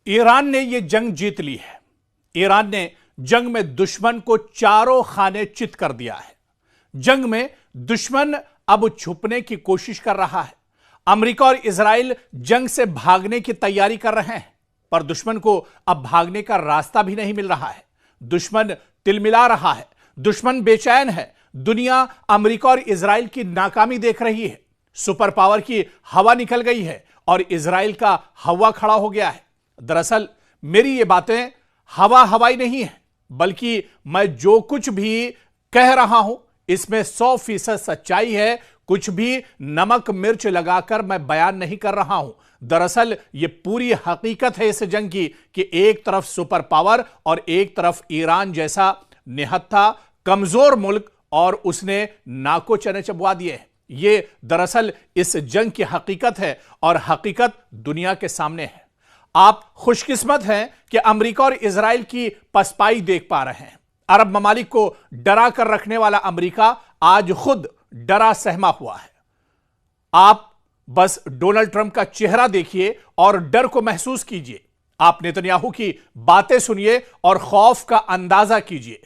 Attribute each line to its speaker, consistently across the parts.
Speaker 1: Iran ने यह जंग जीत ली है। ईरान ने जंग में दुश्मन को चारों खाने चित कर दिया है। जंग में दुश्मन अब छुपने की कोशिश कर रहा है। अमेरिका और इजराइल जंग से भागने की तैयारी कर रहे हैं, पर दुश्मन को अब भागने का रास्ता भी नहीं मिल रहा है। दुश्मन तिलमिला रहा है, दुश्मन बेचैन है। दुनिया अमेरिका और इजराइल की नाकामी देख रही है। सुपर पावर की हवा निकल गई है और इजराइल का हवा खड़ा हो गया है। दरअसल मेरी ये बातें हवाई नहीं है, बल्कि मैं जो कुछ भी कह रहा हूं इसमें 100% सच्चाई है। कुछ भी नमक मिर्च लगाकर मैं बयान नहीं कर रहा हूं। दरअसल ये पूरी हकीकत है इस जंग की कि एक तरफ सुपर पावर और एक तरफ ईरान जैसा निहत्था कमजोर मुल्क, और उसने नाको चने चबवा दिए हैं। ये दरअसल इस जंग की हकीकत है और हकीकत दुनिया के सामने है। आप खुशकिस्मत हैं कि अमेरिका और इजराइल की पसपाई देख पा रहे हैं। अरब ममालिक को डरा कर रखने वाला अमेरिका आज खुद डरा सहमा हुआ है। आप बस डोनाल्ड ट्रंप का चेहरा देखिए और डर को महसूस कीजिए। आप नेतन्याहू की बातें सुनिए और खौफ का अंदाजा कीजिए।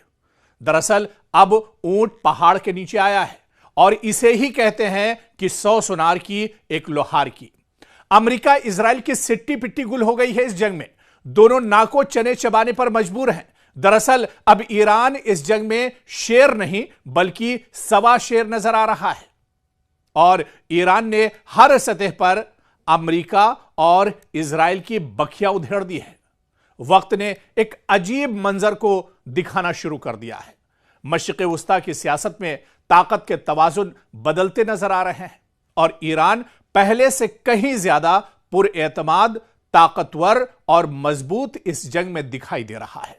Speaker 1: दरअसल अब ऊंट पहाड़ के नीचे आया है और इसे ही कहते हैं कि 100 सुनार की एक लोहार की। अमेरिका इजराइल की सिट्टी पिट्टी गुल हो गई है इस जंग में। दोनों नाको चने चबाने पर मजबूर हैं। दरअसल अब ईरान इस जंग में शेर नहीं बल्कि सवा शेर नजर आ रहा है और ईरान ने हर सतह पर अमेरिका और इजराइल की बखिया उधेड़ दी है। वक्त ने एक अजीब मंजर को दिखाना शुरू कर दिया है। मशरिक़ वुस्ता की सियासत में ताकत के तवाजुन बदलते नजर आ रहे हैं और ईरान पहले से कहीं ज्यादा पुरएतमाद, ताकतवर और मजबूत इस जंग में दिखाई दे रहा है।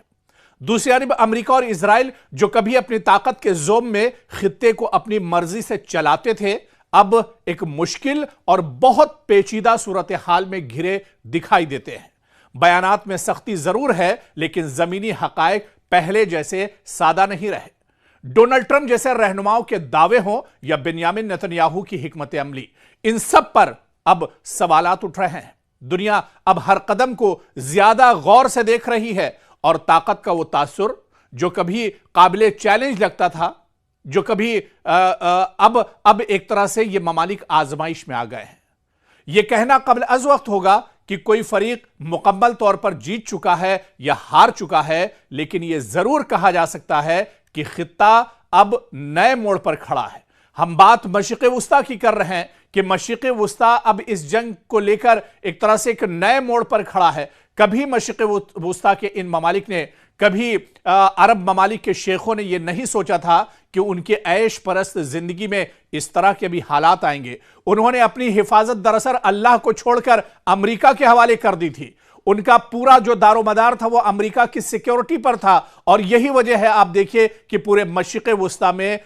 Speaker 1: दूसरी तरफ अमेरिका और इजराइल जो कभी अपनी ताकत के जोम में खित्ते को अपनी मर्जी से चलाते थे, अब एक मुश्किल और बहुत पेचीदा सूरत हाल में घिरे दिखाई देते हैं। बयानात में सख्ती जरूर है, लेकिन जमीनी हकायक पहले जैसे सादा नहीं रहे। डोनाल्ड ट्रंप जैसे रहनुमाओं के दावे हों या बेंयामिन नेतन्याहू की हिकमत अमली, इन सब पर अब सवालात उठ रहे हैं। दुनिया अब हर कदम को ज्यादा गौर से देख रही है और ताकत का वो तासुर जो कभी काबिले चैलेंज लगता था, जो कभी अब एक तरह से ये ममालिक आजमाइश में आ गए हैं। यह कहना कबल अज वक्त होगा कि कोई फरीक मुकम्मल तौर पर जीत चुका है या हार चुका है, लेकिन यह जरूर कहा जा सकता है कि खित्ता अब नए मोड़ पर खड़ा है। हम बात मशरिक़ वुस्ता की कर रहे हैं कि मशरिक़ वुस्ता अब इस जंग को लेकर एक तरह से एक नए मोड़ पर खड़ा है। कभी मशरिक़ वुस्ता के इन ममालिक ने, कभी अरब ममालिक के शेखों ने यह नहीं सोचा था कि उनके ऐश परस्त जिंदगी में इस तरह के भी हालात आएंगे। उन्होंने अपनी हिफाजत दरअसल अल्लाह को छोड़कर अमेरिका के हवाले कर दी थी। उनका पूरा जो दारोमदार था वो अमेरिका की सिक्योरिटी पर था और यही वजह है, आप देखिए कि पूरे मशरिक़ वुस्ता में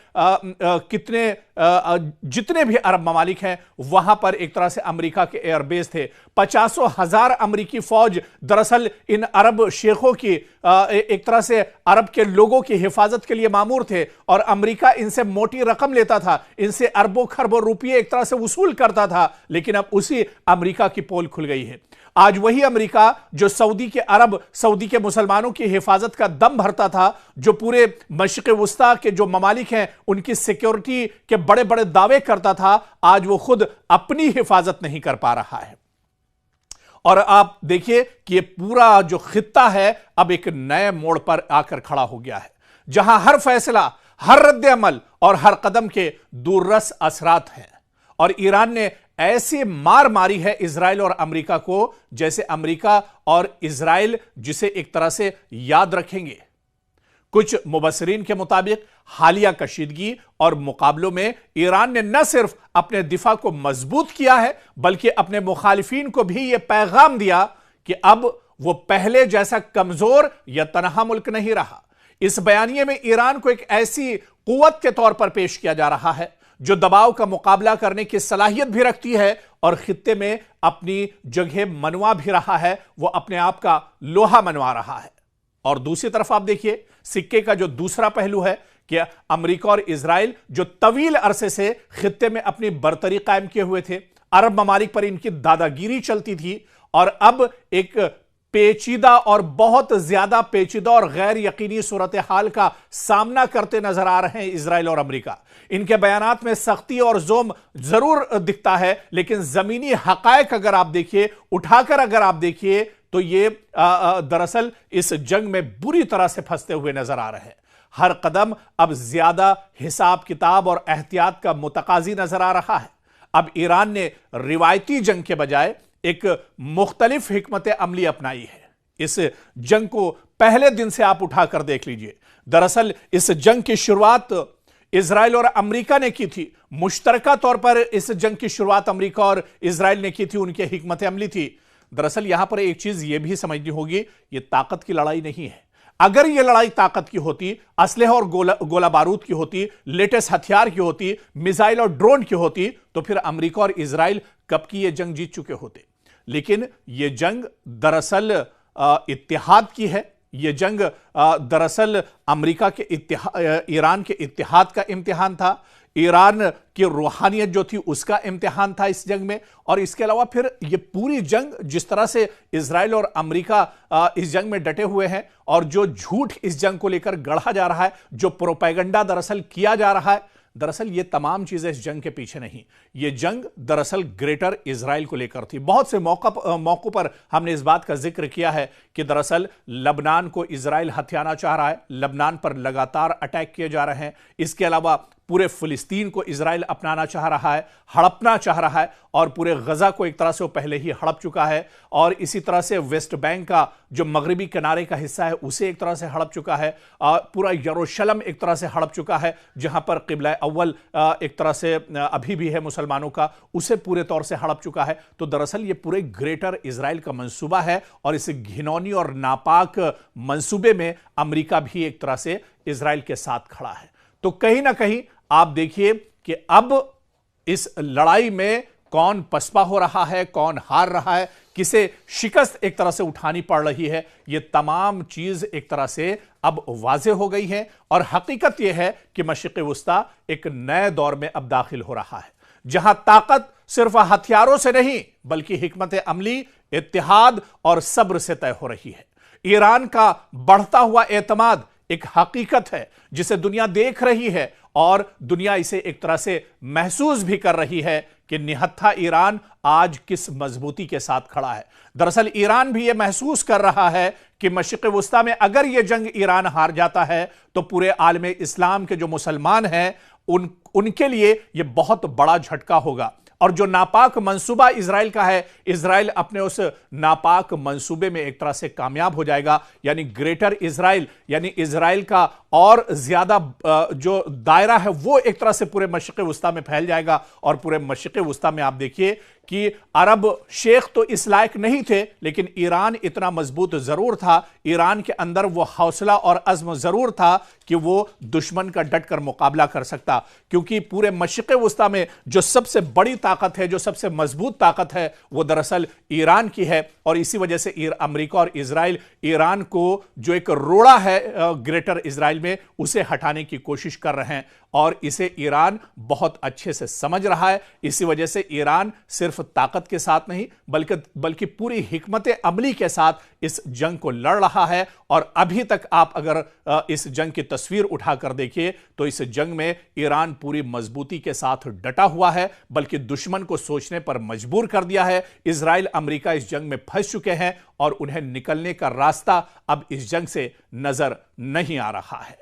Speaker 1: जितने भी अरब ममालिक हैं वहां पर एक तरह से अमेरिका के एयरबेस थे। 50,000 अमेरिकी फौज दरअसल इन अरब शेखों की एक तरह से अरब के लोगों की हिफाजत के लिए मामूर थे और अमेरिका इनसे मोटी रकम लेता था, इनसे अरबों खरबों रुपये एक तरह से वसूल करता था। लेकिन अब उसी अमेरिका की पोल खुल गई है। आज वही अमेरिका जो सऊदी के मुसलमानों की हिफाजत का दम भरता था, जो पूरे मशरिक़ वुस्ता के जो ममालिक हैं उनकी सिक्योरिटी के बड़े बड़े दावे करता था, आज वो खुद अपनी हिफाजत नहीं कर पा रहा है। और आप देखिए कि ये पूरा जो खित्ता है अब एक नए मोड़ पर आकर खड़ा हो गया है, जहां हर फैसला, हर रद्द अमल और हर कदम के दूररस असरात हैं। और ईरान ने ऐसी मार मारी है इजराइल और अमेरिका को, जैसे अमेरिका और इजराइल जिसे एक तरह से याद रखेंगे। कुछ मुबस्सिरीन के मुताबिक हालिया कशीदगी और मुकाबलों में ईरान ने न सिर्फ अपने दिफा को मजबूत किया है, बल्कि अपने मुखालिफिन को भी यह पैगाम दिया कि अब वो पहले जैसा कमजोर या तनहा मुल्क नहीं रहा। इस बयानिए में ईरान को एक ऐसी कुव्वत के तौर पर पेश किया जा रहा है जो दबाव का मुकाबला करने की सलाहियत भी रखती है और खित्ते में अपनी जगह मनवा भी रहा है, वो अपने आप का लोहा मनवा रहा है। और दूसरी तरफ आप देखिए सिक्के का जो दूसरा पहलू है कि अमेरिका और इजराइल जो तवील अरसे से खित्ते में अपनी बरतरी कायम किए हुए थे, अरब ममालिक पर इनकी दादागिरी चलती थी और अब एक पेचीदा और बहुत ज्यादा पेचीदा और गैर यकीनी सूरत हाल का सामना करते नजर आ रहे हैं इजराइल और अमेरिका। इनके बयानात में सख्ती और जोम जरूर दिखता है, लेकिन जमीनी हकायक अगर आप देखिए, उठाकर अगर आप देखिए, तो ये दरअसल इस जंग में बुरी तरह से फंसते हुए नजर आ रहे हैं। हर कदम अब ज्यादा हिसाब किताब और एहतियात का मुतकाजी नजर आ रहा है। अब ईरान ने रिवायती जंग के बजाय एक मुख्तलिफ हिकमत अमली अपनाई है। इस जंग को पहले दिन से आप उठाकर देख लीजिए। दरअसल इस जंग की शुरुआत इजराइल और अमेरिका ने की थी। मुश्तरका तौर पर इस जंग की शुरुआत अमेरिका और इजराइल ने की थी, उनकी हिकमत अमली थी। दरअसल यहां पर एक चीज यह भी समझनी होगी, यह ताकत की लड़ाई नहीं है। अगर यह लड़ाई ताकत की होती, असलहे और गोला बारूद की होती, लेटेस्ट हथियार की होती, मिसाइल और ड्रोन की होती, तो फिर अमेरिका और इजराइल कब की यह जंग जीत चुके होते। लेकिन यह जंग दरअसल इत्तेहाद की है। यह जंग दरअसल अमेरिका के ईरान के इत्तेहाद का इम्तिहान था। ईरान की रूहानियत जो थी उसका इम्तिहान था इस जंग में। और इसके अलावा फिर यह पूरी जंग जिस तरह से इजराइल और अमेरिका इस जंग में डटे हुए हैं और जो झूठ इस जंग को लेकर गढ़ा जा रहा है, जो प्रोपेगेंडा दरअसल किया जा रहा है, दरअसल ये तमाम चीजें इस जंग के पीछे नहीं। ये जंग दरअसल ग्रेटर इजराइल को लेकर थी। बहुत से मौकों पर हमने इस बात का जिक्र किया है कि दरअसल लबनान को इजराइल हथियाना चाह रहा है, लबनान पर लगातार अटैक किए जा रहे हैं। इसके अलावा पूरे फिलिस्तीन को इजराइल अपनाना चाह रहा है, हड़पना चाह रहा है, और पूरे गजा को एक तरह से वो पहले ही हड़प चुका है। और इसी तरह से वेस्ट बैंक का जो मगरबी किनारे का हिस्सा है उसे एक तरह से हड़प चुका है। पूरा यरूशलेम एक तरह से हड़प चुका है, जहां पर किबला अव्वल एक तरह से अभी भी है मुसलमानों का, उसे पूरे तौर से हड़प चुका है। तो दरअसल ये पूरे ग्रेटर इजराइल का मंसूबा है, और इस घिनौनी और नापाक मंसूबे में अमेरिका भी एक तरह से इजराइल के साथ खड़ा है। तो कहीं ना कहीं आप देखिए कि अब इस लड़ाई में कौन पसपा हो रहा है, कौन हार रहा है, किसे शिकस्त एक तरह से उठानी पड़ रही है, ये तमाम चीज एक तरह से अब वाज़े हो गई है। और हकीकत यह है कि मशरिक़ वुस्ता एक नए दौर में अब दाखिल हो रहा है, जहां ताकत सिर्फ हथियारों से नहीं बल्कि हिकमत अमली, इत्तेहाद और सब्र से तय हो रही है। ईरान का बढ़ता हुआ एतमाद एक हकीकत है जिसे दुनिया देख रही है, और दुनिया इसे एक तरह से महसूस भी कर रही है कि निहत्था ईरान आज किस मजबूती के साथ खड़ा है। दरअसल ईरान भी यह महसूस कर रहा है कि मशरिक़ वुस्ता में अगर यह जंग ईरान हार जाता है तो पूरे आलम इस्लाम के जो मुसलमान हैं उनके लिए यह बहुत बड़ा झटका होगा। और जो नापाक मंसूबा इजराइल का है, इजराइल अपने उस नापाक मंसूबे में एक तरह से कामयाब हो जाएगा। यानी ग्रेटर इजराइल, यानी इजराइल का और ज्यादा जो दायरा है वो एक तरह से पूरे मशरिक़ वुस्ता में फैल जाएगा। और पूरे मशरिक़ वुस्ता में आप देखिए कि अरब शेख तो इस लायक नहीं थे, लेकिन ईरान इतना मजबूत जरूर था, ईरान के अंदर वो हौसला और अज़्म जरूर था कि वो दुश्मन का डट कर मुकाबला कर सकता। क्योंकि पूरे मशरिक़ वुस्ता में जो सबसे बड़ी ताकत है, जो सबसे मजबूत ताकत है, वो दरअसल ईरान की है। और इसी वजह से अमेरिका और इजराइल ईरान को जो एक रोड़ा है ग्रेटर इजराइल में, उसे हटाने की कोशिश कर रहे हैं, और इसे ईरान बहुत अच्छे से समझ रहा है। इसी वजह से ईरान सिर्फ ताकत के साथ नहीं बल्कि पूरी हिकमत अमली के साथ इस जंग को लड़ रहा है। और अभी तक आप अगर इस जंग की तस्वीर उठाकर देखिए तो इस जंग में ईरान पूरी मजबूती के साथ डटा हुआ है, बल्कि दुश्मन को सोचने पर मजबूर कर दिया है। इजराइल अमेरिका इस जंग में फंस चुके हैं और उन्हें निकलने का रास्ता अब इस जंग से नजर नहीं आ रहा है।